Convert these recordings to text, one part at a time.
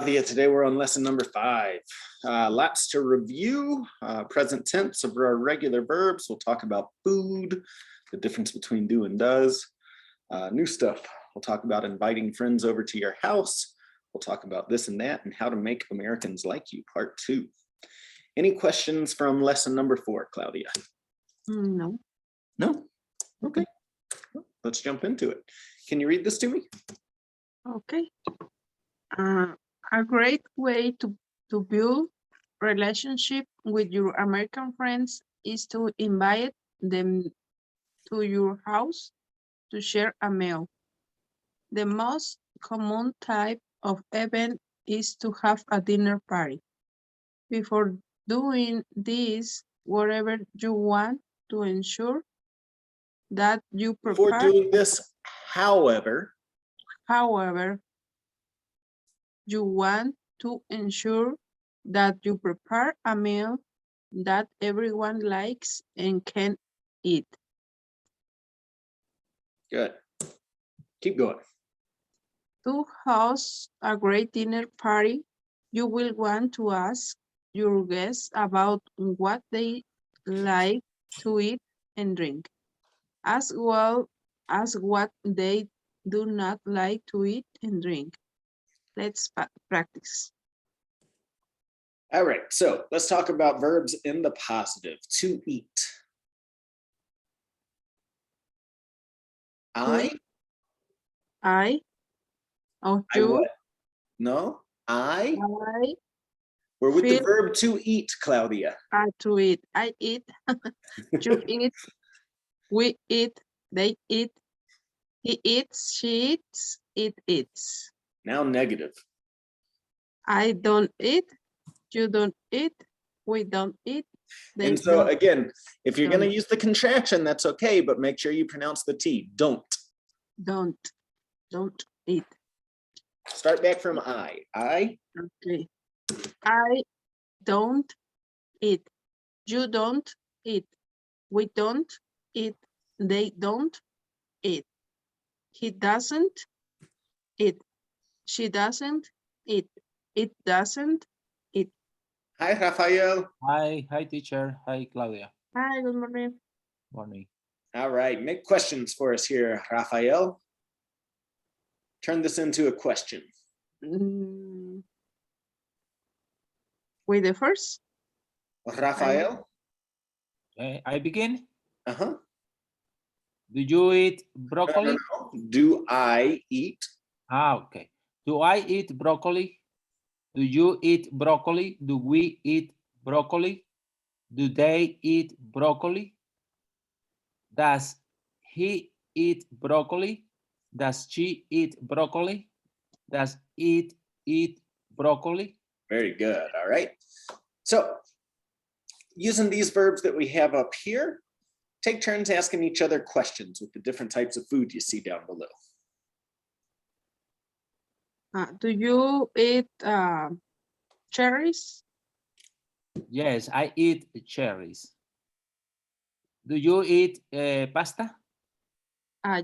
Today we're on lesson number 5. Lots to review. Present tense of our regular verbs. We'll talk about food, the difference between do and does. New stuff. We'll talk about inviting friends over to your house. We'll talk about this and that and how to make Americans like you, part 2. Any questions from lesson number 4, Claudia? No. No? Okay. Let's jump into it. Can you read this to me? Okay. A great way to build relationship with your American friends is to invite them to your house to share a meal. The most common type of event is to have a dinner party. Before doing this, whatever you want to ensure that you Before prepare, doing this, however, you want to ensure that you prepare a meal that everyone likes and can eat. good. Keep going. To host a great dinner party, you will want to ask your guests about what they like to eat and drink, as well as what they do not like to eat and drink. Let's practice. All right, so let's talk about verbs in the positive. To eat. I Or I you, what? No, I we're with the feel verb to eat, Claudia. to eat. I eat, you eat, we eat, they eat, he eats, she eats, it eats. Now negative. I don't eat, you don't eat, we don't eat, they And so don't. again, if you're going to don't. use the contraction, that's okay, but make sure you pronounce the T. Don't. Don't eat. Start back from I. Okay. I don't eat. You don't eat. We don't eat. They don't eat. He doesn't eat. She doesn't eat. It doesn't eat. Hi, Rafael. Hi, teacher. Hi, Claudia. Hi, good morning. Morning. All right, make questions for us here, Rafael. Turn this into a question. With the first? Rafael? I begin. Uh-huh. Do you eat broccoli? No. Do I eat? Okay. Do I eat broccoli? Do you eat broccoli? Do we eat broccoli? Do they eat broccoli? Does he eat broccoli? Does she eat broccoli? Does it eat broccoli? Very good. All right. So using these verbs that we have up here, take turns asking each other questions with the different types of food you see down below. Do you eat cherries? Yes, I eat cherries. Do you eat pasta?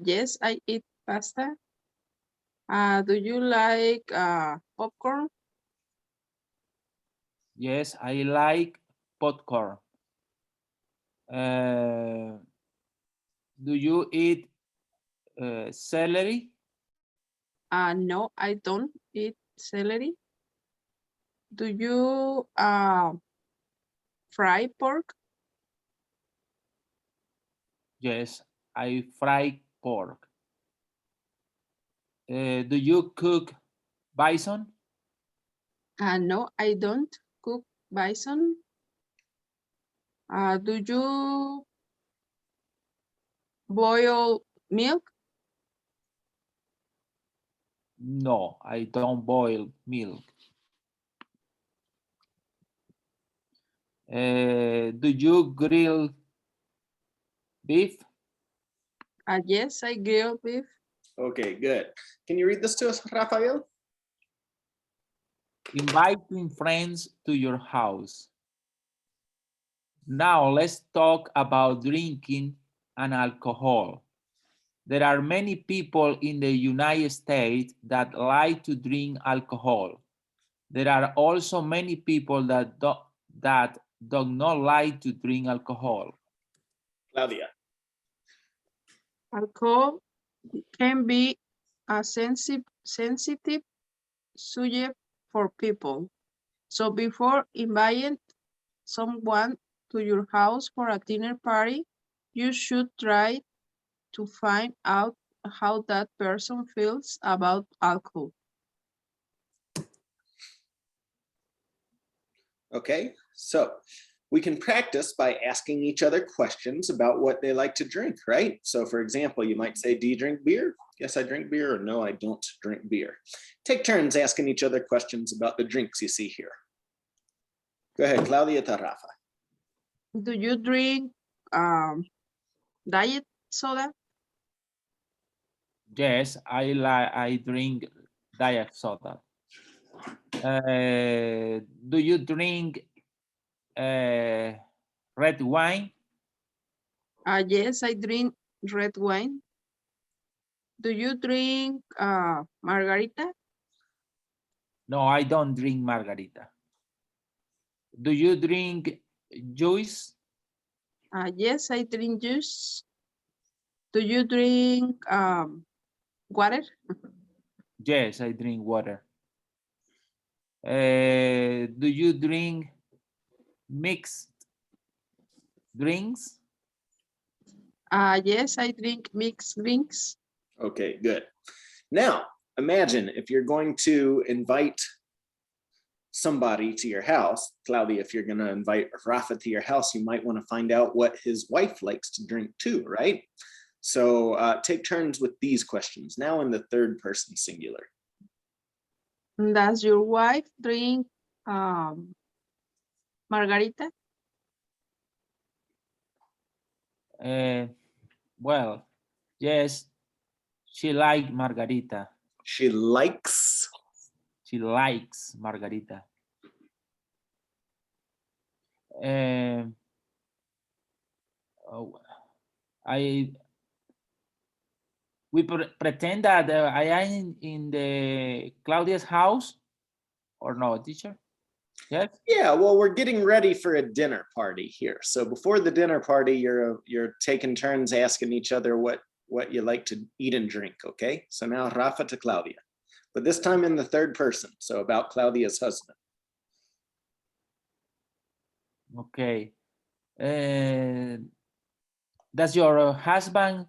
Yes, I eat pasta. Do you like popcorn? Yes, I like popcorn. Do you eat celery? No, I don't eat celery. Do you fry pork? Yes, I fry pork. Do you cook bison? No, I don't cook bison. Do you boil milk? No, I don't boil milk. Do you grill beef? Yes, I grill beef. Okay, good. Can you read this to us, Rafael? Inviting friends to your house. Now let's talk about drinking and alcohol. There are many people in the United States that like to drink alcohol. There are also many people that do not like to drink alcohol. Claudia. Alcohol can be a sensitive subject for people. So before inviting someone to your house for a dinner party, you should try to find out how that person feels about alcohol. Okay, so we can practice by asking each other questions about what they like to drink, right? So for example, you might say, do you drink beer? Yes, I drink beer, or no, I don't drink beer. Take turns asking each other questions about the drinks you see here. Go ahead, Claudia to Rafa. Do you drink diet soda? Yes, I drink diet soda. Do you drink red wine? Yes, I drink red wine. Do you drink margarita? No, I don't drink margarita. Do you drink juice? Yes, I drink juice. Do you drink water? Yes, I drink water. Do you drink mixed drinks? Yes, I drink mixed drinks. Okay, good. Now, imagine if you're going to invite somebody to your house, Claudia, if you're going to invite Rafa to your house, you might want to find out what his wife likes to drink too, right? So take turns with these questions, now in the third person singular. Does your wife drink margarita? Well, yes, she likes margarita. She likes. She likes margarita. We pretend that I am in the Claudia's house, or no, teacher? Yes. Yeah, well, we're getting ready for a dinner party here. So before the dinner party, you're taking turns asking each other what you like to eat and drink. Okay. So now Rafa to Claudia, but this time in the third person. So about Claudia's husband. Okay. Does your husband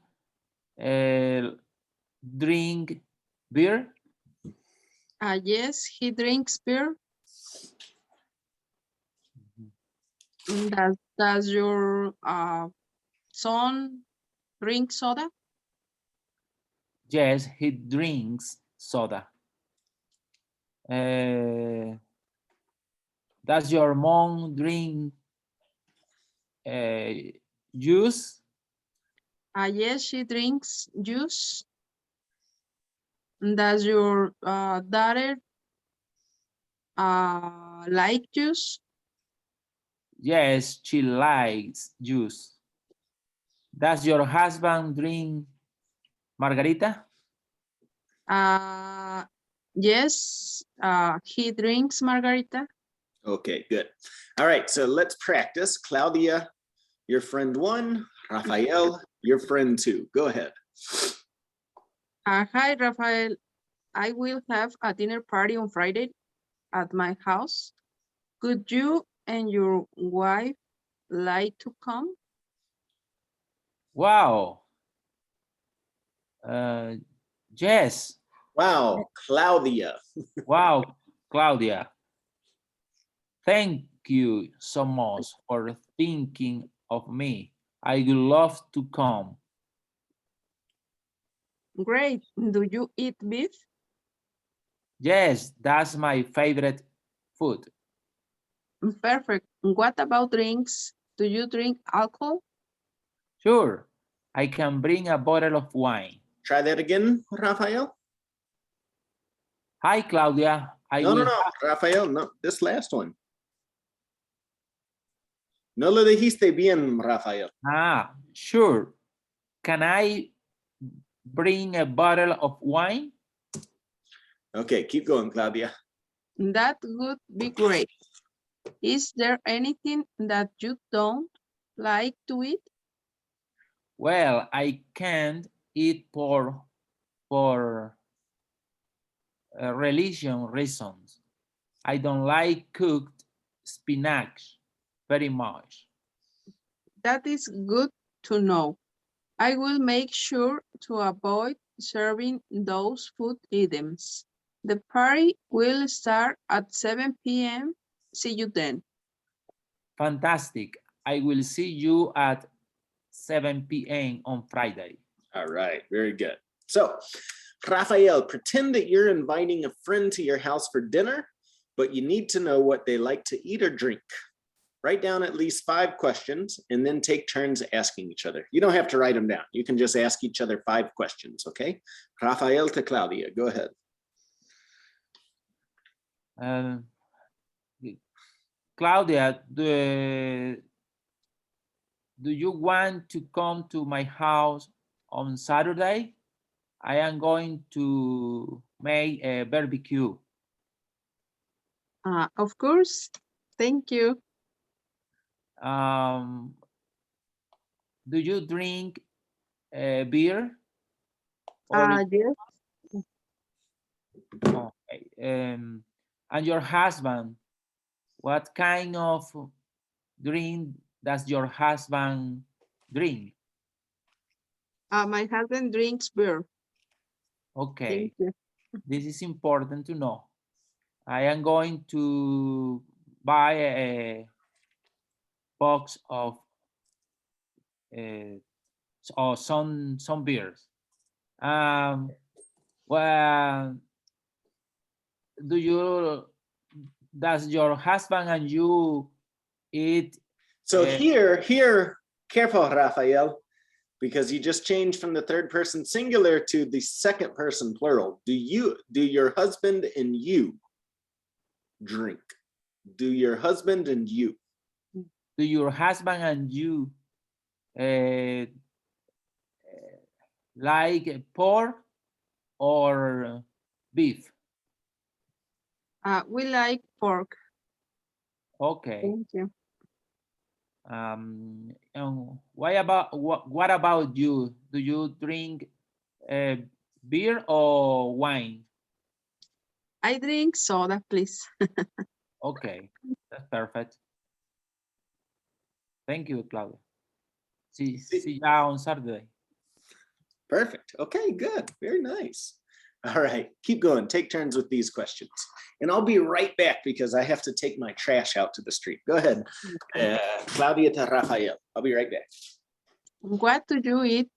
drink beer? Yes, he drinks beer. Does your son drink soda? Yes, he drinks soda. Does your mom drink juice? Yes, she drinks juice. Does your daughter like juice? Yes, she likes juice. Does your husband drink margarita? Yes, he drinks margarita. Okay, good. All right, so let's practice. Claudia, your friend 1, Rafael, your friend 2. Go ahead. Hi, Rafael. I will have a dinner party on Friday at my house. Could you and your wife like to come? Wow. Yes. Wow, Claudia. Wow, Claudia. Thank you so much for thinking of me. I would love to come. Great. Do you eat beef? Yes, that's my favorite food. Perfect. What about drinks? Do you drink alcohol? Sure, I can bring a bottle of wine. Try that again, Rafael. Hi, Claudia. No, Rafael, no, this last one. No lo dijiste bien, Rafael. Sure. Can I bring a bottle of wine? Okay, keep going, Claudia. That would be great. Is there anything that you don't like to eat? Well, I can't eat pork for religion reasons. I don't like cooked spinach very much. That is good to know. I will make sure to avoid serving those food items. The party will start at 7 p.m. See you then. Fantastic. I will see you at 7 p.m. on Friday. All right, very good. So, Rafael, pretend that you're inviting a friend to your house for dinner, but you need to know what they like to eat or drink. Write down at least 5 questions and then take turns asking each other. You don't have to write them down. You can just ask each other 5 questions, okay? Rafael to Claudia, go ahead. Claudia, do you want to come to my house on Saturday? I am going to make a barbecue. Of course. Thank you. Do you drink beer? Or Yes. okay. And your husband, what kind of drink does your husband drink? My husband drinks beer. Okay, Thank you. this is important to know. I am going to buy a box of or some beers. Well, does your husband and you eat? So here, careful, Rafael, because you just changed from the 3rd person singular to the 2nd person plural. Do your husband and you drink? Do your husband and you? Do your husband and you like pork or beef? We like pork. Okay. Thank you. And what about you? Do you drink beer or wine? I drink soda, please. Okay, that's perfect. Thank you, Claudia. See you on Saturday. Perfect. Okay, good. Very nice. All right, keep going. Take turns with these questions. And I'll be right back because I have to take my trash out to the street. Go ahead, Claudia to Rafael. I'll be right back. What do you eat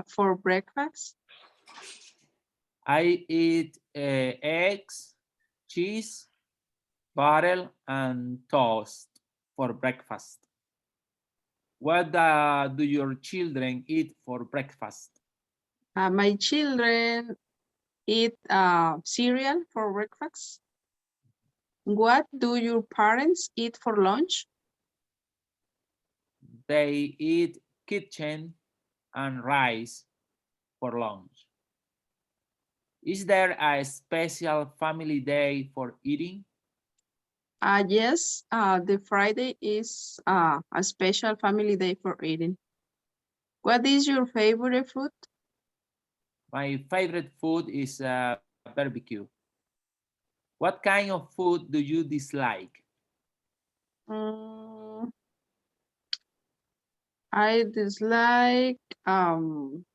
for breakfast? I eat eggs, cheese, butter, and toast for breakfast. What do your children eat for breakfast? My children eat cereal for breakfast. What do your parents eat for lunch? They eat kitchen and rice for lunch. Is there a special family day for eating? Yes, the Friday is a special family day for eating. What is your favorite food? My favorite food is barbecue. What kind of food do you dislike? I dislike some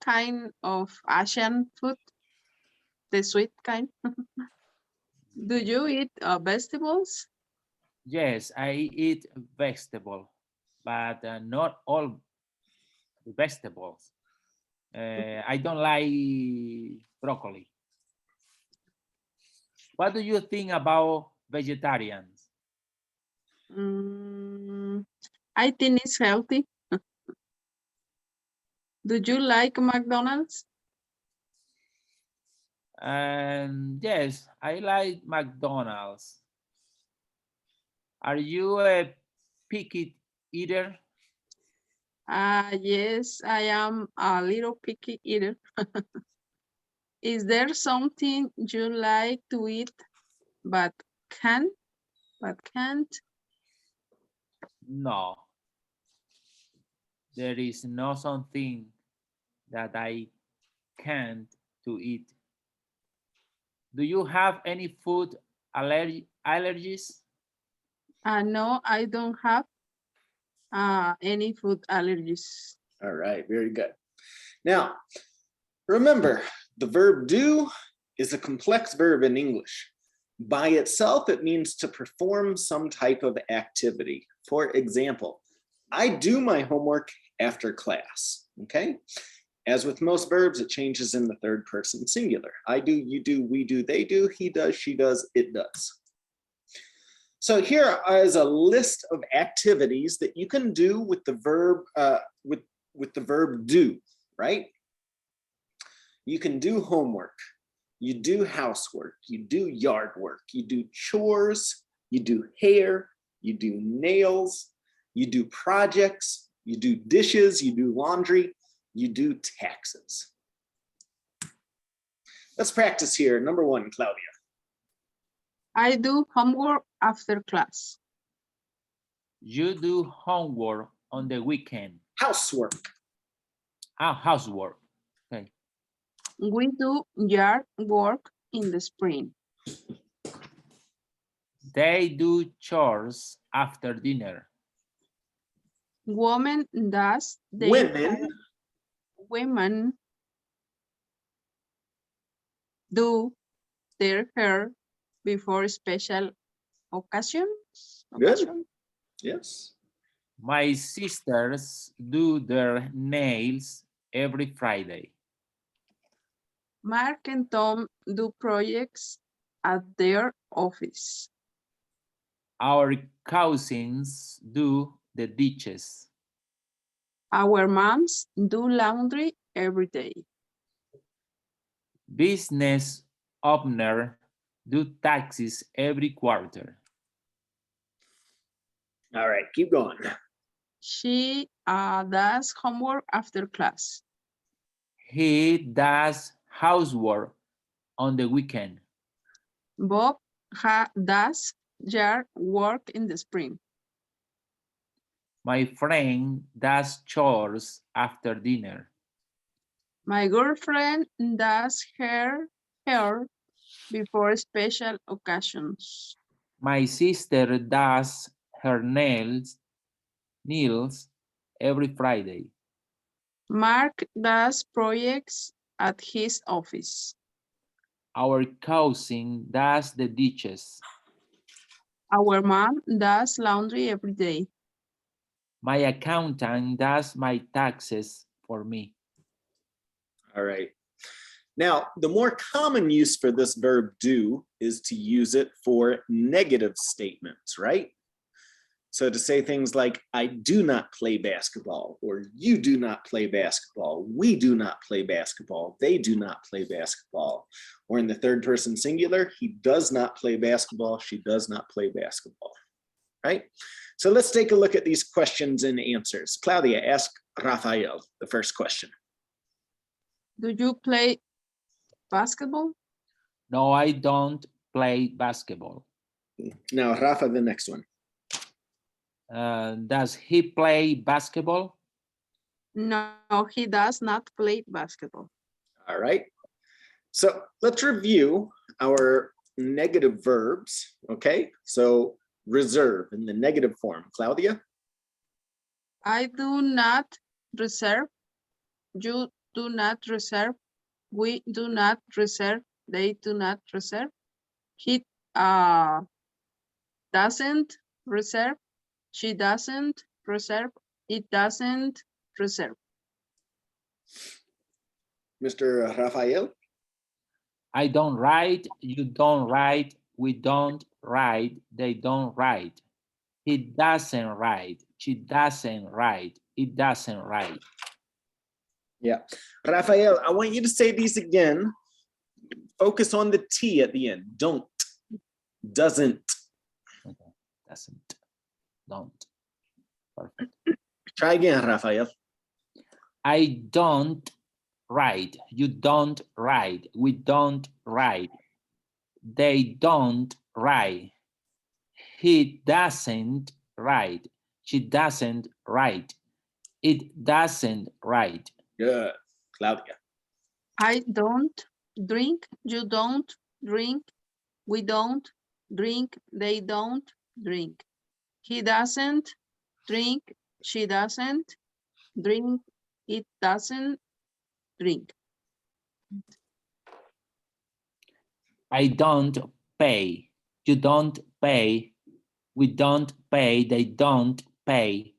kind of Asian food, the sweet kind. Do you eat vegetables? Yes, I eat vegetable, but not all vegetables. I don't like broccoli. What do you think about vegetarians? I think it's healthy. Do you like McDonald's? Yes, I like McDonald's. Are you a picky eater? Yes, I am a little picky eater. Is there something you like to eat but can't? No, there is no something that I can't to eat. Do you have any food allergies? No, I don't have any food allergies. All right, very good. Now, remember, the verb do is a complex verb in English. By itself, it means to perform some type of activity. For example, I do my homework after class, okay? As with most verbs, it changes in the third person singular. I do, you do, we do, they do, he does, she does, it does. So here is a list of activities that you can do with the verb with the verb do, right? You can do homework, you do housework, you do yard work, you do chores, you do hair, you do nails, you do projects, you do dishes, you do laundry, you do taxes. Let's practice here. Number one, Claudia. I do homework after class. You do homework on the weekend. Housework. Housework. Okay. We do yard work in the spring. They do chores after dinner. Women does their women do their hair before special occasions. Good. Yes. My sisters do their nails every Friday. Mark and Tom do projects at their office. Our cousins do the dishes. Our moms do laundry every day. Business owner do taxes every quarter. All right, keep going. She does homework after class. He does housework on the weekend. Bob does yard work in the spring. My friend does chores after dinner. My girlfriend does her hair before special occasions. My sister does her nails every Friday. Mark does projects at his office. Our cousin does the dishes. Our mom does laundry every day. My accountant does my taxes for me. All right. Now, the more common use for this verb do is to use it for negative statements, right? So to say things like, I do not play basketball, or you do not play basketball, we do not play basketball, they do not play basketball. Or in the third person singular, he does not play basketball, she does not play basketball, right? So let's take a look at these questions and answers. Claudia, ask Rafael the first question. Do you play basketball? No, I don't play basketball. Now, Rafa, the next one. Does he play basketball? No, he does not play basketball. All right. So let's review our negative verbs, okay? So reserve in the negative form. Claudia? I do not reserve. You do not reserve. We do not reserve. They do not reserve. He doesn't reserve. She doesn't reserve. It doesn't reserve. Mr. Rafael? I don't ride, you don't ride, we don't ride, they don't ride. He doesn't ride, she doesn't ride, it doesn't ride. Yeah. Rafael, I want you to say these again. Focus on the T at the end. Don't. Doesn't. Okay. Doesn't. Don't. Perfect. Try again, Rafael. I don't ride. You don't ride. We don't ride. They don't ride. He doesn't ride. She doesn't ride. It doesn't ride. Good. Claudia. I don't drink. You don't drink. We don't drink. They don't drink. He doesn't drink. She doesn't drink. It doesn't drink. I don't pay. You don't pay. We don't pay. They don't pay.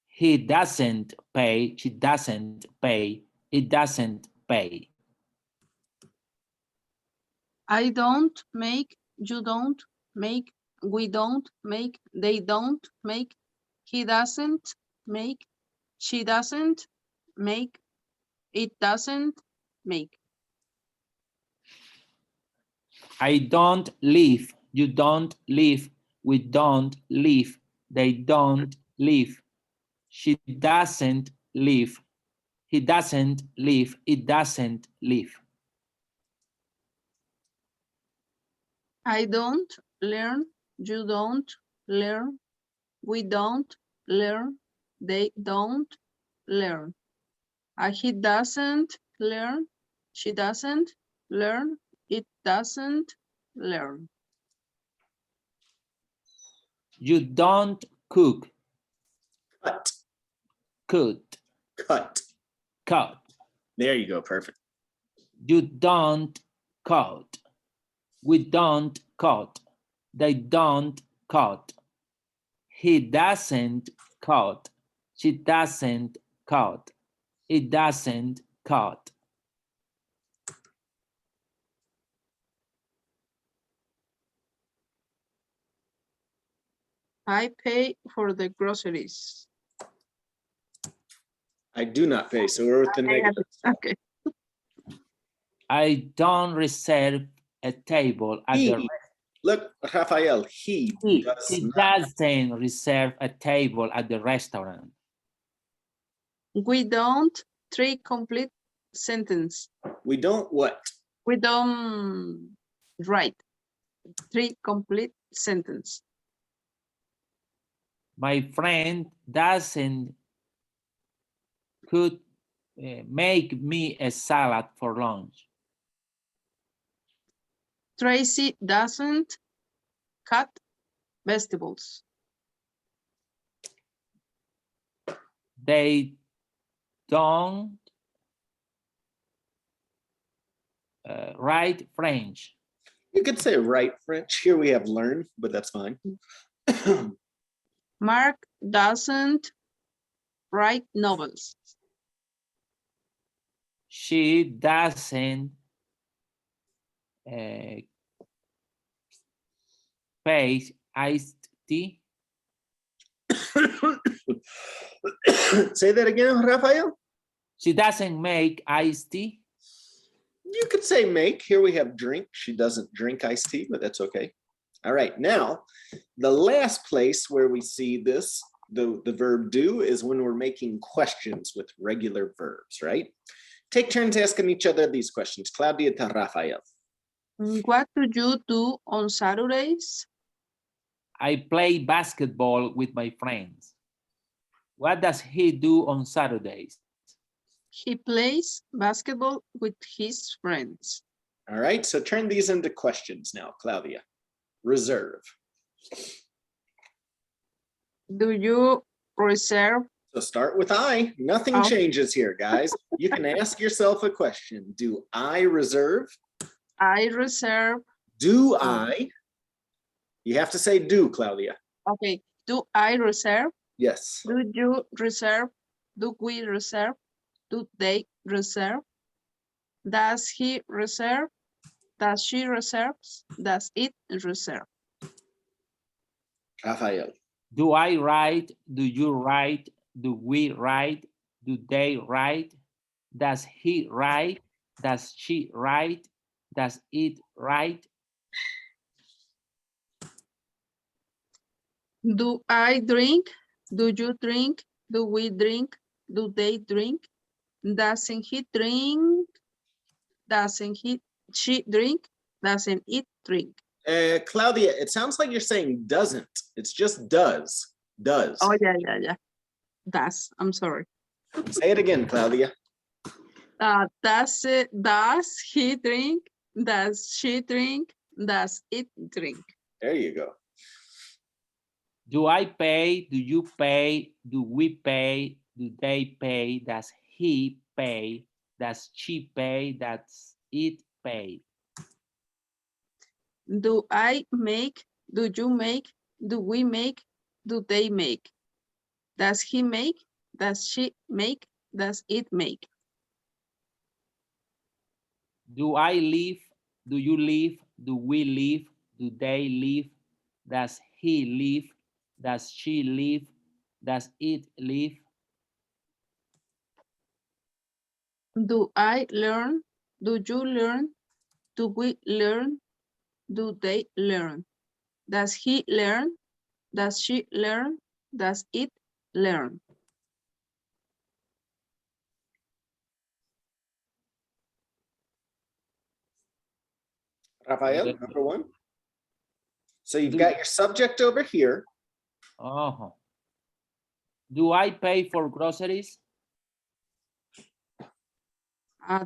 He doesn't pay. She doesn't pay. It doesn't pay. I don't make. You don't make. We don't make. They don't make. He doesn't make. She doesn't make. It doesn't make. I don't live. You don't live. We don't live. They don't live. She doesn't live. He doesn't live. It doesn't live. I don't learn. You don't learn. We don't learn. They don't learn. He doesn't learn. She doesn't learn. It doesn't learn. You don't cook. Cut. Cook. Cut. Cut. There you go. Perfect. You don't cut. We don't cut. They don't cut. He doesn't cut. She doesn't cut. It doesn't cut. I pay for the groceries. I do not pay, so we're with the negative. Okay. I don't reserve a table at the Look, Rafael, he does He not. doesn't reserve a table at the restaurant. We don't. Three complete sentence. We don't what? We don't write. Three complete sentence. My friend doesn't could make me a salad for lunch. Tracy doesn't cut vegetables. They don't write French. You could say write French. Here we have learn, but that's fine. Mark doesn't write novels. She doesn't pay iced tea. Say that again, Rafael. She doesn't make iced tea. You could say make. Here we have drink. She doesn't drink iced tea, but that's okay. All right, now the last place where we see this, the verb do, is when we're making questions with regular verbs, right? Take turns asking each other these questions. Claudia to Rafael. What do you do on Saturdays? I play basketball with my friends. What does he do on Saturdays? He plays basketball with his friends. All right, so turn these into questions now, Claudia. Reserve. Do you reserve? So start with I. Nothing Oh. changes here, guys. You can ask yourself a question. Do I reserve? I reserve. Do I? You have to say do, Claudia. Okay. Do I reserve? Yes. Do you reserve? Do we reserve? Do they reserve? Does he reserve? Does she reserve? Does it reserve? Rafael. Do I write? Do you write? Do we write? Do they write? Does he write? Does she write? Does it write? Do I drink? Do you drink? Do we drink? Do they drink? Doesn't he drink? Doesn't she drink? Doesn't it drink? Claudia, it sounds like you're saying doesn't. It's just does. Does. Oh, yeah. Does. I'm sorry. Say it again, Claudia. Does he drink? Does she drink? Does it drink? There you go. Do I pay? Do you pay? Do we pay? Do they pay? Does he pay? Does she pay? Does it pay? Do I make? Do you make? Do we make? Do they make? Does he make? Does she make? Does it make? Do I live? Do you live? Do we live? Do they live? Does he live? Does she live? Does it live? Do I learn? Do you learn? Do we learn? Do they learn? Does he learn? Does she learn? Does it learn? Rafael, Okay. number one. So you've got your subject over here. Uh-huh. Do I pay for groceries?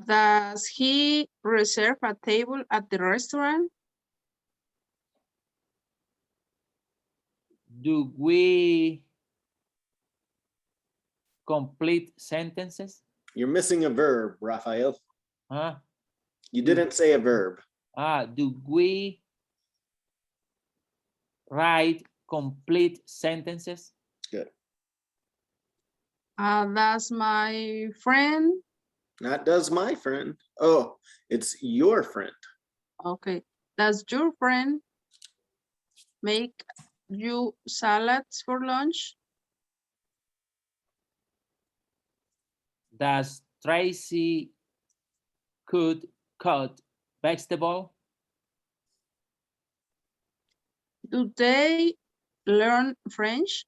Does he reserve a table at the restaurant? Do we complete sentences? You're missing a verb, Rafael. Huh? You didn't say a verb. Do we write complete sentences? Good. Does my friend? Not does my friend. Oh, it's your friend. Okay. Does your friend make you salads for lunch? Does Tracy cut vegetable? Do they learn French?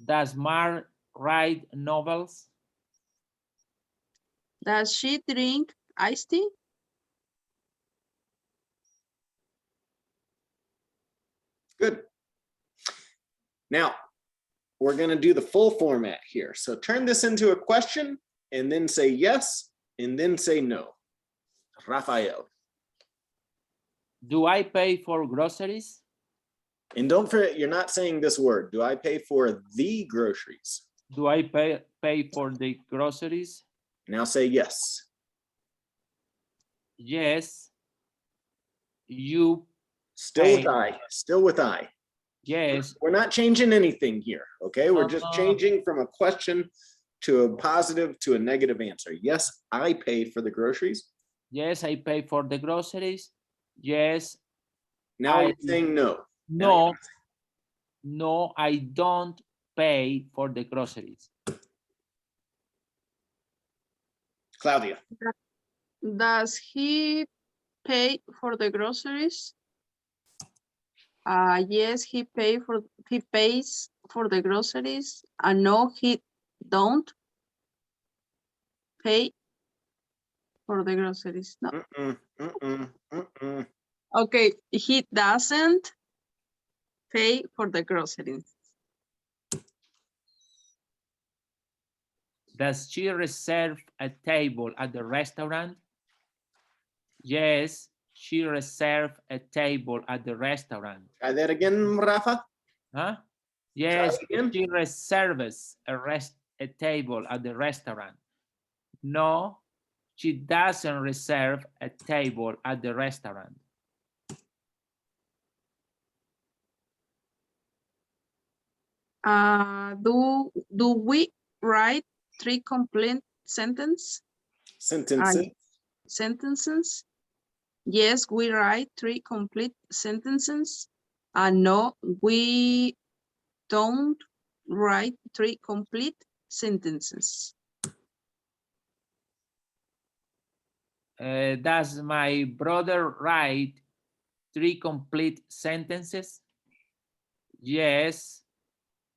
Does Mar write novels? Does she drink iced tea? Good. Now, we're going to do the full format here. So turn this into a question and then say yes and then say no. Rafael. Do I pay for groceries? And don't forget, you're not saying this word. Do I pay for the groceries? Do I pay for the groceries? Now say yes. Yes. You Still with pay. I. Still with I. Yes. We're not changing anything here, okay? We're just Uh-huh. changing from a question to a positive to a negative answer. Yes, I pay for the groceries. Yes, I pay for the groceries. Yes. Now I- you're saying no. No. No, I don't pay for the groceries. Claudia. Does he pay for the groceries? Yes, he pays for the groceries. No, he don't pay for the groceries. No. Okay, he doesn't pay for the groceries. Does she reserve a table at the restaurant? Yes, she reserved a table at the restaurant. Try that again, Rafa. Huh? Yes, again. she reserves a table at the restaurant. No, she doesn't reserve a table at the restaurant. Do we write 3 complete sentences? Sentences? Yes, we write 3 complete sentences. No, we don't write 3 complete sentences. Does my brother write 3 complete sentences? Yes,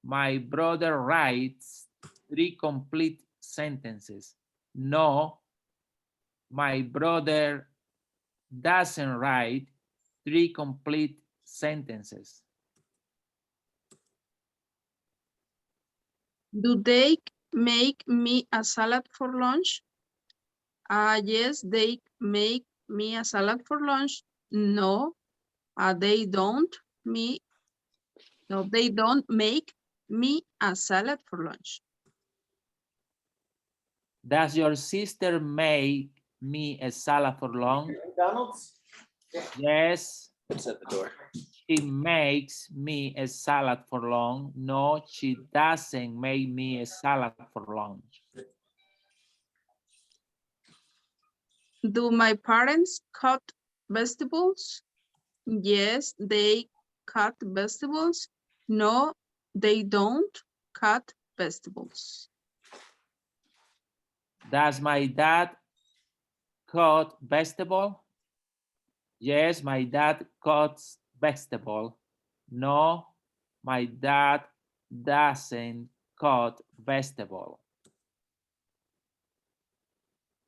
my brother writes 3 complete sentences. No, my brother doesn't write 3 complete sentences. Do they make me a salad for lunch? Yes, they make me a salad for lunch. No, they don't. They don't make me a salad for lunch. Does your sister make me a salad for lunch? McDonald's? Yes, It's at the door. she makes me a salad for lunch. No, she doesn't make me a salad for lunch. Do my parents cut vegetables? Yes, they cut vegetables. No, they don't cut vegetables. Does my dad cut vegetable? Yes, my dad cuts vegetable. No, my dad doesn't cut vegetable.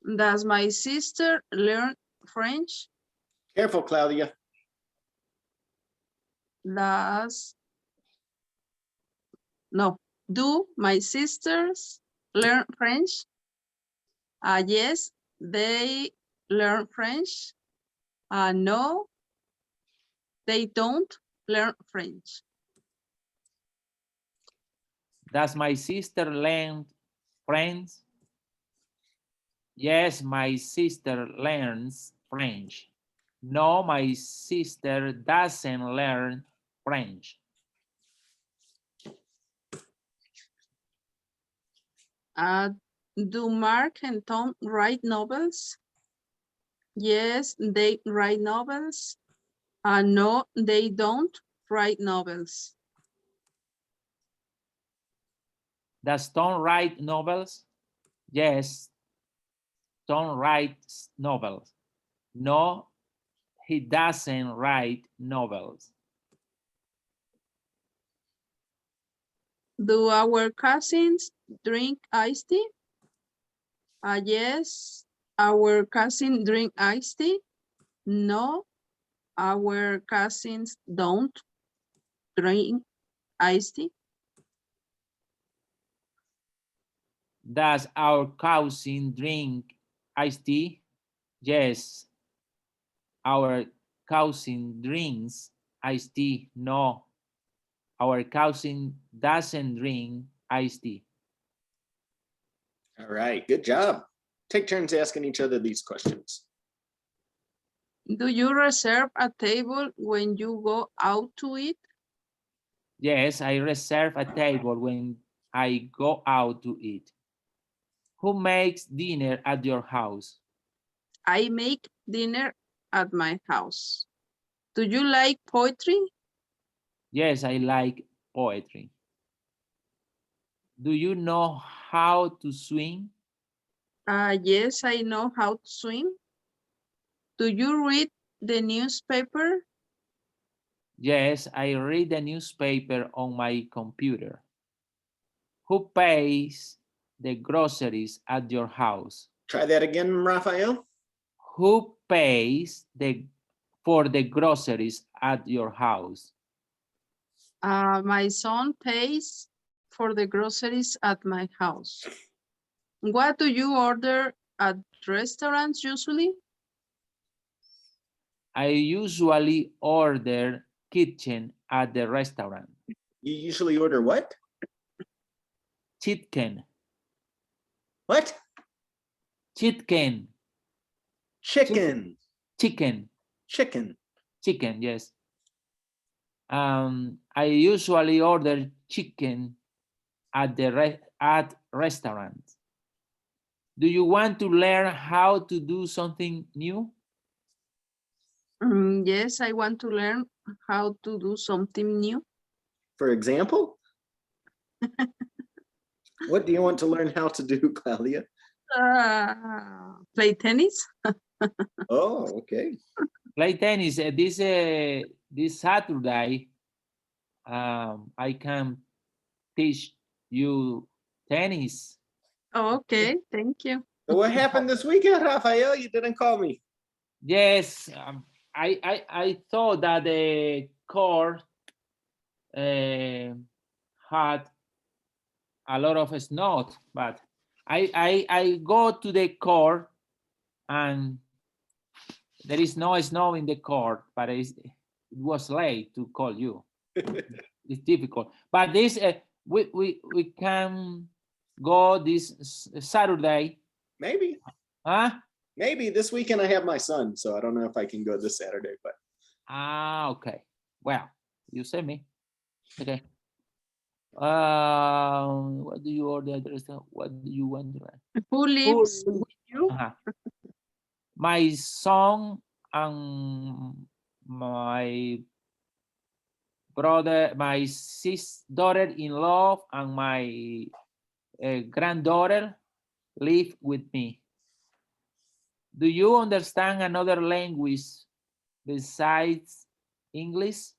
Does my sister learn French? Careful, Claudia. Do my sisters learn French? Yes, they learn French. No, they don't learn French. Does my sister learn French? Yes, my sister learns French. No, my sister doesn't learn French. Do Mark and Tom write novels? Yes, they write novels. No, they don't write novels. Does Tom write novels? Yes, Tom writes novels. No, he doesn't write novels. Do our cousins drink iced tea? Yes, our cousins drink iced tea. No, our cousins don't drink iced tea. Does our cousin drink iced tea? Yes, our cousin drinks iced tea. No, our cousin doesn't drink iced tea. All right, good job. Take turns asking each other these questions. Do you reserve a table when you go out to eat? Yes, I reserve a table when I go out to eat. Who makes dinner at your house? I make dinner at my house. Do you like poetry? Yes, I like poetry. Do you know how to swim? Yes, I know how to swim. Do you read the newspaper? Yes, I read the newspaper on my computer. Who pays the groceries at your house? Try that again, Raphael. Who pays for the groceries at your house? My son pays for the groceries at my house. What do you order at restaurants usually? I usually order kitchen at the restaurant. You usually order what? Chicken. What? Chicken. Chicken. Chicken. Chicken. Chicken, yes. I usually order chicken at restaurants. Do you want to learn how to do something new? Yes, I want to learn how to do something new. For example? What do you want to learn how to do, Claudia? Play tennis. Oh, okay. Play tennis. This Saturday, I can teach you tennis. Oh, okay, thank you. So what happened this weekend, Rafael? You didn't call me. Yes, I thought that the court had a lot of snow, but I go to the court and there is no snow in the court, but it was late to call you. It's difficult, but this we can go this Saturday. Maybe. Huh? Maybe this weekend I have my son, so I don't know if I can go this Saturday, but Okay. Well, you say me. Okay. What do you order? What do you want? Who lives with you? Uh-huh. My son and my brother, my daughter-in-law, and my granddaughter live with me. Do you understand another language besides English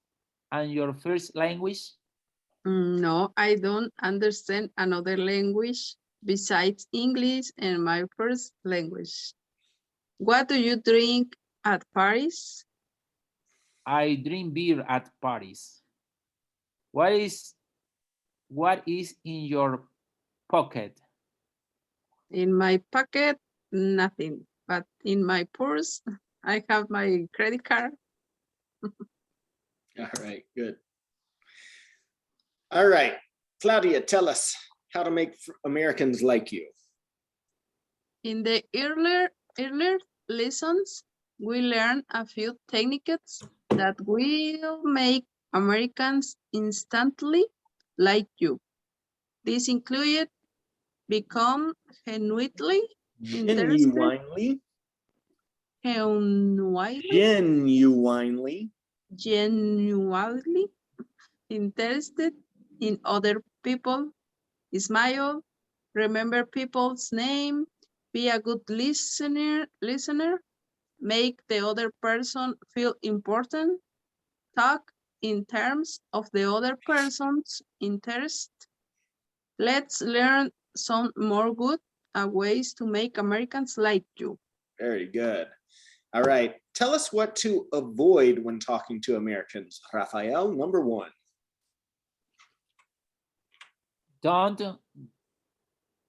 and your first language? No, I don't understand another language besides English and my first language. What do you drink at Paris? I drink beer at parties. What is in your pocket? In my pocket, nothing. But in my purse, I have my credit card. all right, good. All right, Claudia, tell us how to make Americans like you. In the earlier lessons, we learned a few techniques that will make Americans instantly like you. This included become genuinely interested, Genuinely. genuinely, Genuinely. genuinely interested in other people, smile, remember people's name, be a good listener, make the other person feel important, talk in terms of the other person's interest. Let's learn some more good ways to make Americans like you. Very good. All right, tell us what to avoid when talking to Americans. Rafael, number one. Don't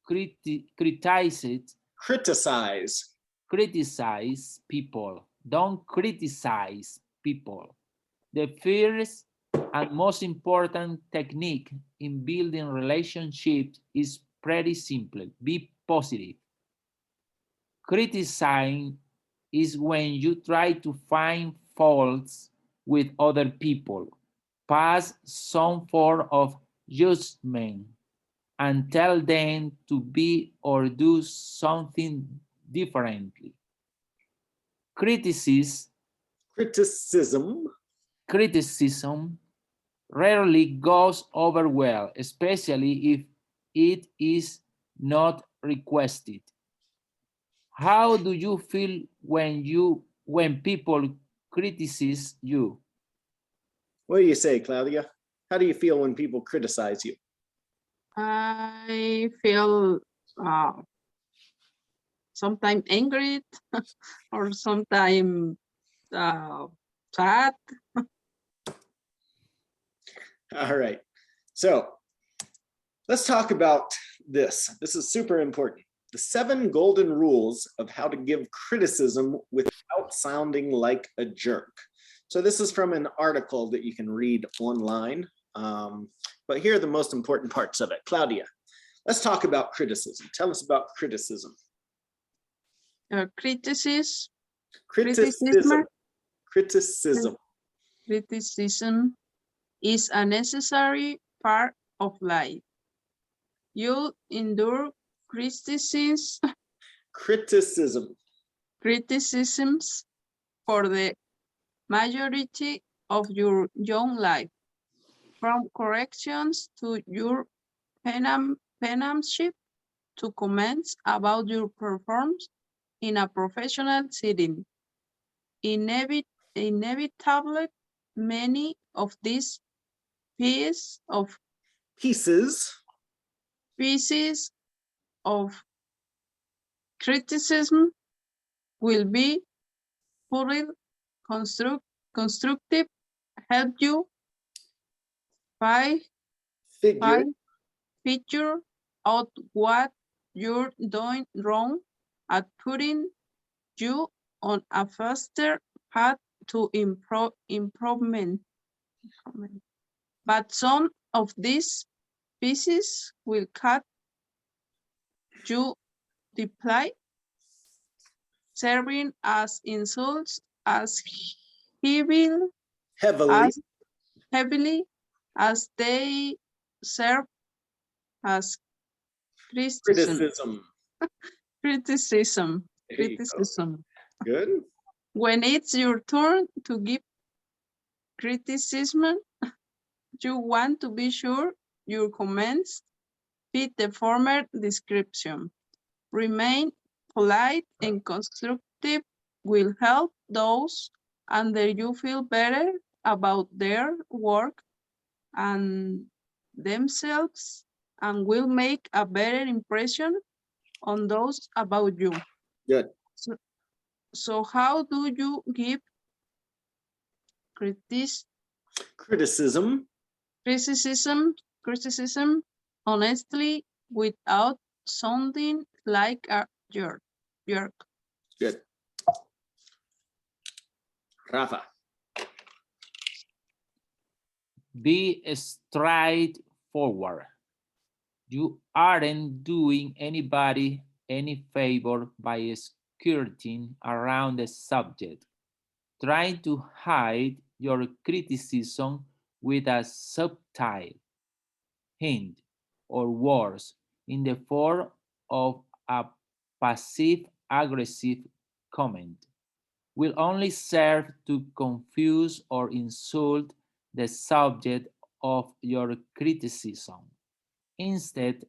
criticize it. Criticize people. Don't criticize people. The first and most important technique in building relationships is pretty simple. Be positive. Criticizing is when you try to find faults with other people, pass some form of judgment, and tell them to be or do something differently. Criticism rarely goes over well, especially if it is not requested. How do you feel when people criticize you? What do you say, Claudia? How do you feel when people criticize you? I feel sometimes angry or sometimes sad. All right, so let's talk about this. This is super important. The 7 golden rules of how to give criticism without sounding like a jerk. So this is from an article that you can read online, but here are the most important parts of it. Claudia, let's talk about criticism. Tell us about criticism. Criticism is a necessary part of life. You endure criticisms for the majority of your young life, from corrections to your penmanship to comments about your performance in a professional setting. Inevitably, many of these pieces of pieces Pieces of criticism will be fully constructive, help you by figure figure out what you're doing wrong at putting you on a faster path to improvement. But some of these pieces will cut you deeply, serving as insults as heavily heavily as heavily as they serve as criticism. criticism. There you go. Criticism. Good. When it's your turn to give criticism, you want to be sure your comments fit the former description. Remain polite and constructive will help those under you feel better about their work and themselves and will make a better impression on those about you. Good. So how do you give Criticism criticism honestly without sounding like a jerk? Good. Rafa. Be straightforward. You aren't doing anybody any favor by skirting around the subject, trying to hide your criticism with a subtle hint or worse in the form of a passive-aggressive comment will only serve to confuse or insult the subject of your criticism. Instead,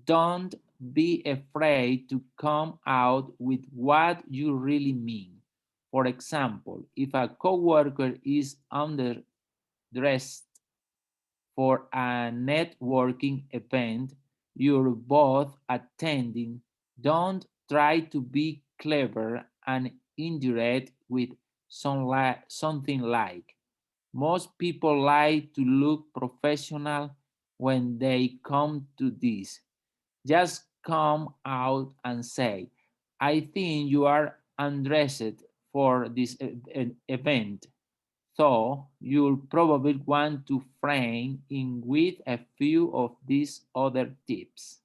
don't be afraid to come out with what you really mean. For example, if a coworker is underdressed for a networking event you're both attending, don't try to be clever and indirect with something like, most people like to look professional when they come to this. Just come out and say, I think you are undressed for this event. So you'll probably want to frame in with a few of these other tips.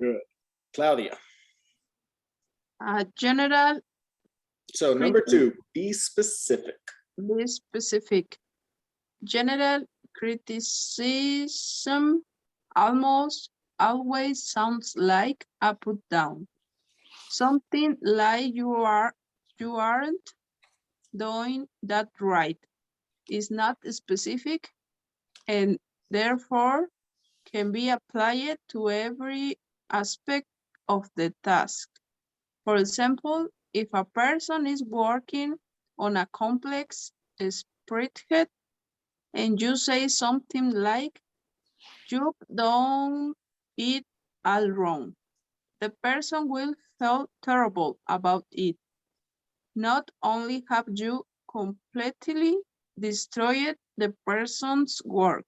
Good. Claudia. General. So number 2, be specific. Be specific. General criticism almost always sounds like a put down. Something like you aren't doing that right is not specific and therefore can be applied to every aspect of the task. For example, if a person is working on a complex spreadsheet and you say something like, you've done it all wrong, the person will feel terrible about it. Not only have you completely destroyed the person's work,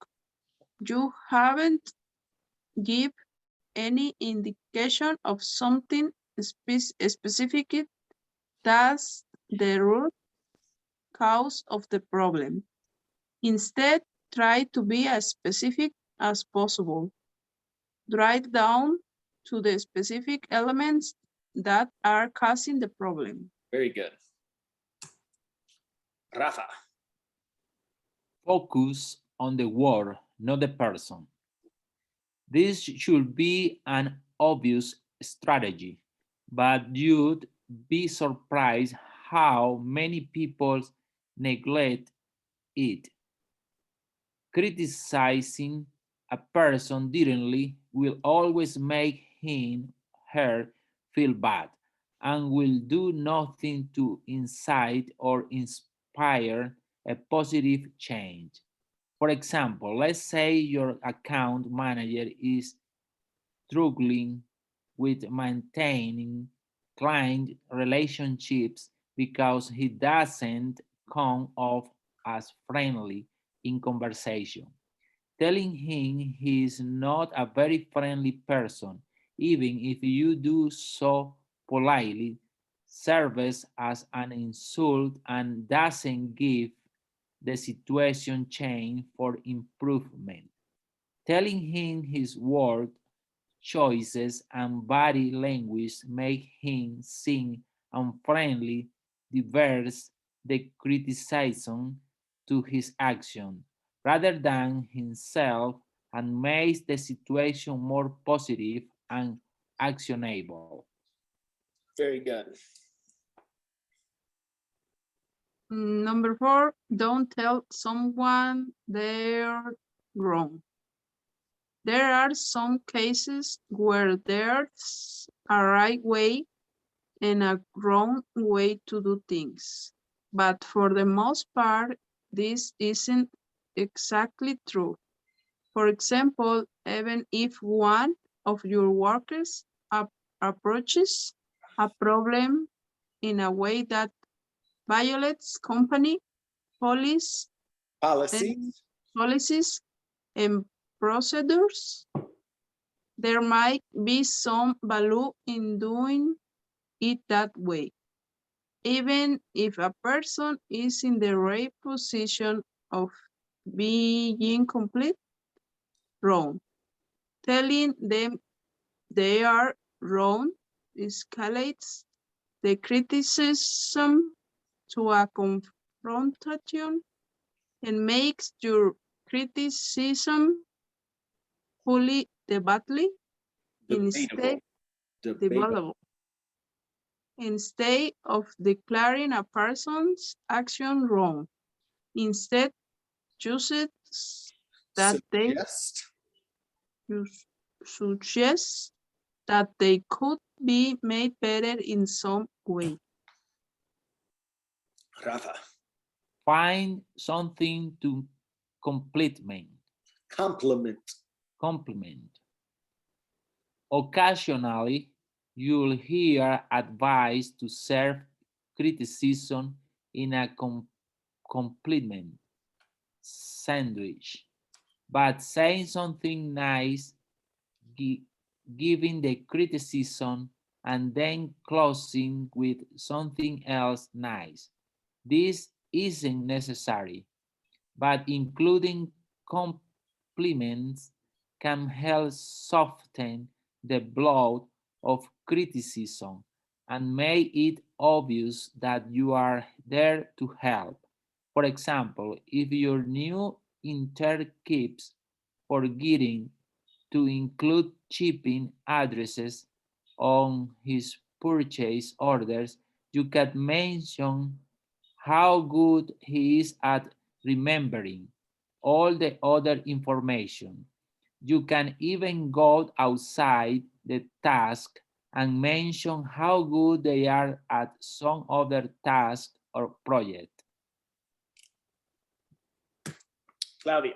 you haven't give any indication of something specific that's the root cause of the problem. Instead, try to be as specific as possible. Drive down to the specific elements that are causing the problem. Very good. Rafa. Focus on the word, not the person. This should be an obvious strategy, but you'd be surprised how many people neglect it. Criticizing a person directly will always make him, her feel bad and will do nothing to incite or inspire a positive change. For example, let's say your account manager is struggling with maintaining client relationships because he doesn't come off as friendly in conversation. Telling him he's not a very friendly person, even if you do so politely, serves as an insult and doesn't give the situation chance for improvement. Telling him his word choices and body language make him seem unfriendly, diverts the criticism to his action rather than himself and makes the situation more positive and actionable. Very good. Number 4, don't tell someone they're wrong. There are some cases where there's a right way and a wrong way to do things. But for the most part, this isn't exactly true. For example, even if one of your workers approaches a problem in a way that violates company policies and Policies. policies and procedures, there might be some value in doing it that way, even if a person is in the right position of being complete wrong. Telling them they are wrong escalates the criticism to a confrontation and makes your criticism fully debatable instead Debatable. instead of declaring a person's action wrong. Instead, chooses that they Suggest. suggest that they could be made better in some way. Rafa. Find something to compliment. Compliment. Compliment. Occasionally, you'll hear advice to serve criticism in a compliment sandwich, but saying something nice, giving the criticism, and then closing with something else nice. This isn't necessary, but including compliments can help soften the blow of criticism and make it obvious that you are there to help. For example, if your new intern keeps forgetting to include shipping addresses on his purchase orders, you can mention how good he is at remembering all the other information. You can even go outside the task and mention how good they are at some other task or project. Claudia.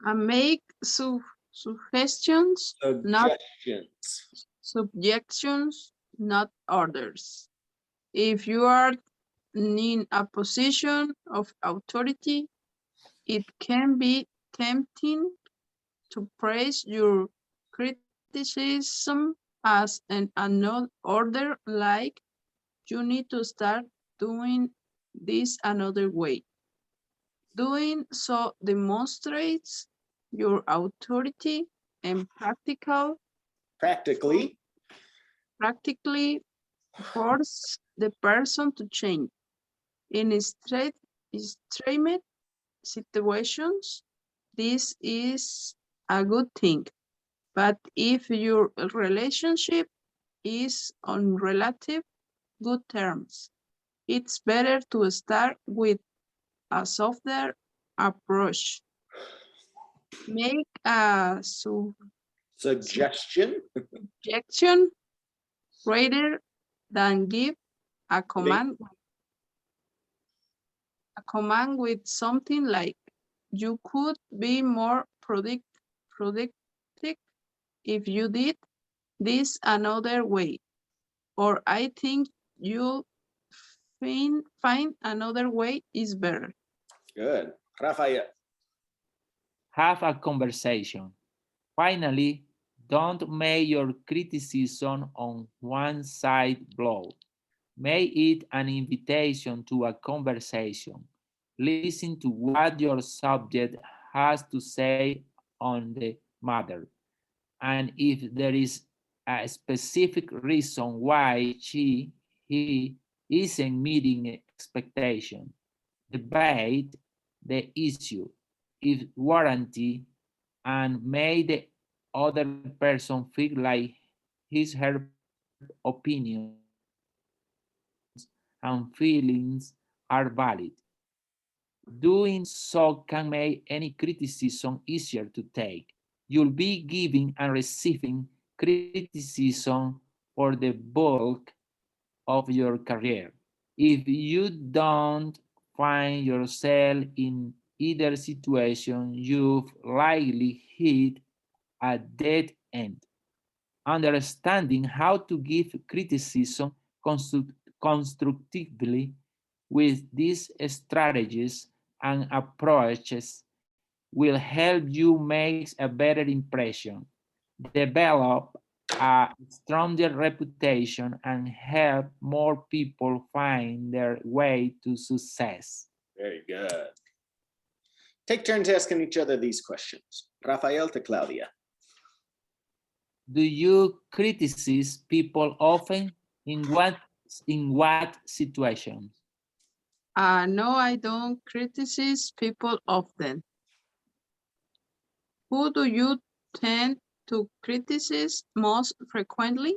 And make suggestions, not Suggestions. suggestions, not orders. If you are in a position of authority, it can be tempting to praise your criticism as an another order, like you need to start doing this another way. Doing so demonstrates your authority and Practically. practically force the person to change. In extreme situations, this is a good thing. But if your relationship is on relative good terms, it's better to start with a softer approach. Make a Suggestion. suggestion rather than give a command with something like you could be more productive if you did this another way. Or I think you'll find another way is better. Good. Rafael. Have a conversation. Finally, don't make your criticism on one side blow. Make it an invitation to a conversation. Listen to what your subject has to say on the matter. And if there is a specific reason why he isn't meeting expectation, debate the issue if warranty and make the other person feel like his her opinions and feelings are valid. Doing so can make any criticism easier to take. You'll be giving and receiving criticism for the bulk of your career. If you don't find yourself in either situation, you've likely hit a dead end. Understanding how to give criticism constructively with these strategies and approaches will help you make a better impression, develop a stronger reputation, and help more people find their way to success. Very good. Take turns asking each other these questions. Rafael to Claudia. Do you criticize people often? In what situations? No, I don't criticize people often. Who do you tend to criticize most frequently?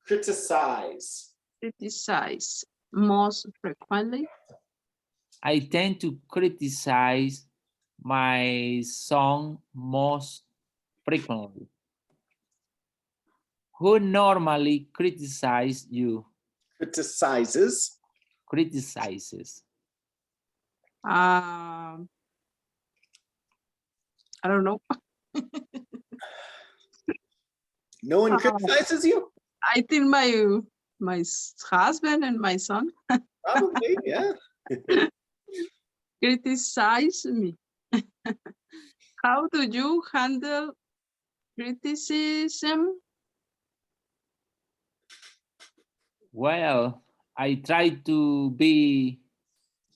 Criticize. Criticize most frequently. I tend to criticize my son most frequently. Who normally criticizes you? Criticizes. Criticizes. I don't know. No one criticizes you? I think my husband and my son Probably, yeah. criticize me. How do you handle criticism? Well, I try to be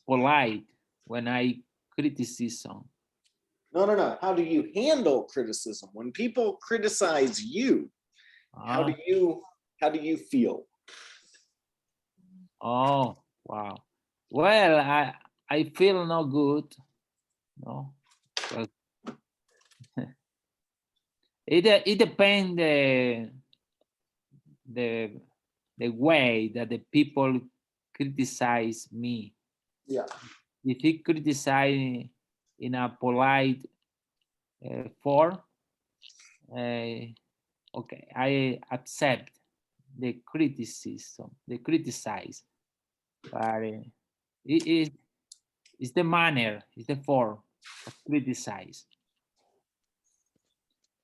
polite when I criticism. No. How do you handle criticism? When people criticize you, how do you feel? Oh, wow. Well, I feel no good. No. Well, it depends the way that the people criticize me. Yeah. If he criticize in a polite form, okay, I accept the criticism, the criticize, but it's the manner, it's the form of criticize.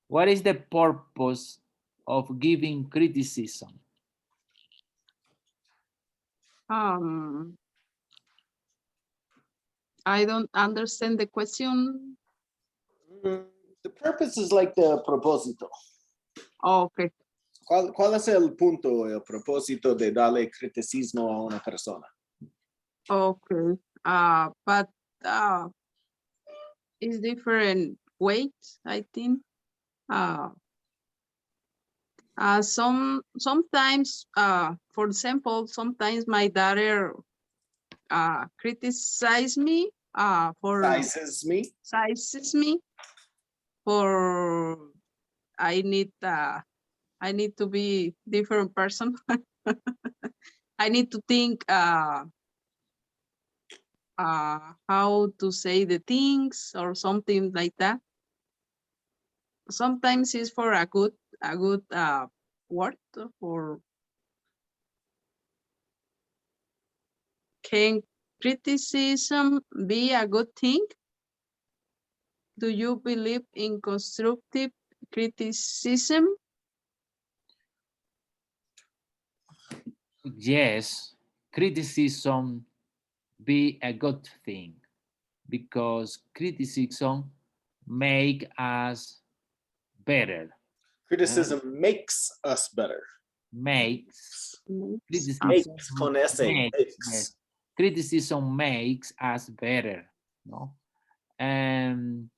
What is the purpose of giving criticism? I don't understand the question. The purpose is like the propósito. Oh, okay. ¿Cuál es el punto, el propósito de darle criticismo a una persona? Okay. But it's different weights, I think. Sometimes, for example, sometimes my daughter criticize me Sizes me. sizes me for I need to be different person. I need to think how to say the things or something like that. Sometimes it's for a good word or criticism be a good thing? Do you believe in constructive criticism? Yes, criticism be a good thing because criticism make us better. Criticism makes us better. Makes criticism Makes con S. makes, Makes. yes. Criticism makes us better. No, and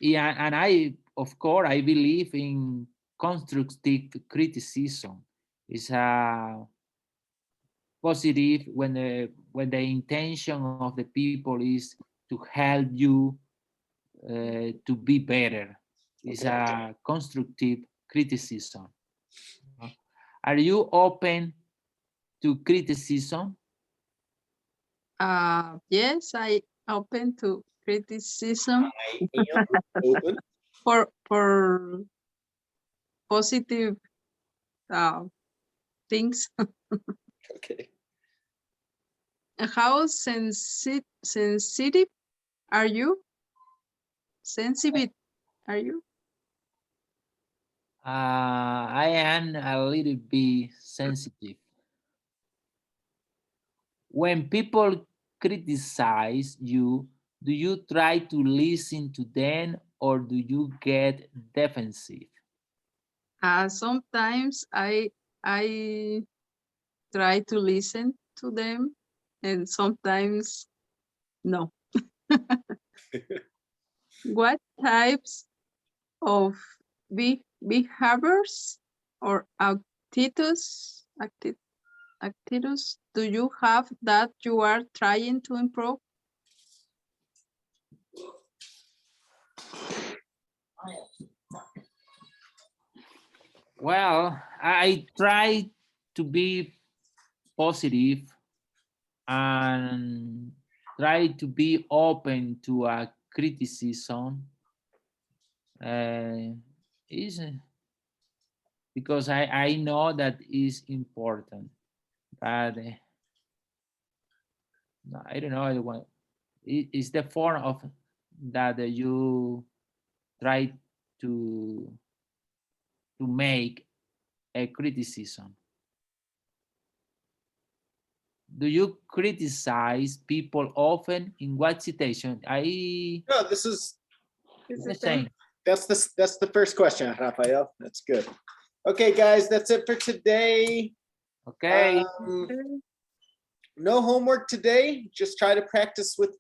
yeah, and I, of course, I believe in constructive criticism. It's a positive when the intention of the people is to help you to be better. It's Okay. a constructive criticism. Are you open to criticism? Yes, I open to criticism I am open. for positive things. Okay. How sensitive are you? Sensitive are you? I am a little bit sensitive. When people criticize you, do you try to listen to them or do you get defensive? Sometimes I try to listen to them, and sometimes no. What types of behaviors or attitudes do you have that you are trying to improve? Well, I try to be positive and try to be open to a criticism. Is because I know that is important, but I don't know. It's the form of that you try to make a criticism. Do you criticize people often? In what situation? No, this is Saying. that's the first question, Rafael. That's good. Okay, guys, that's it for today. Okay. No homework today. Just try to practice with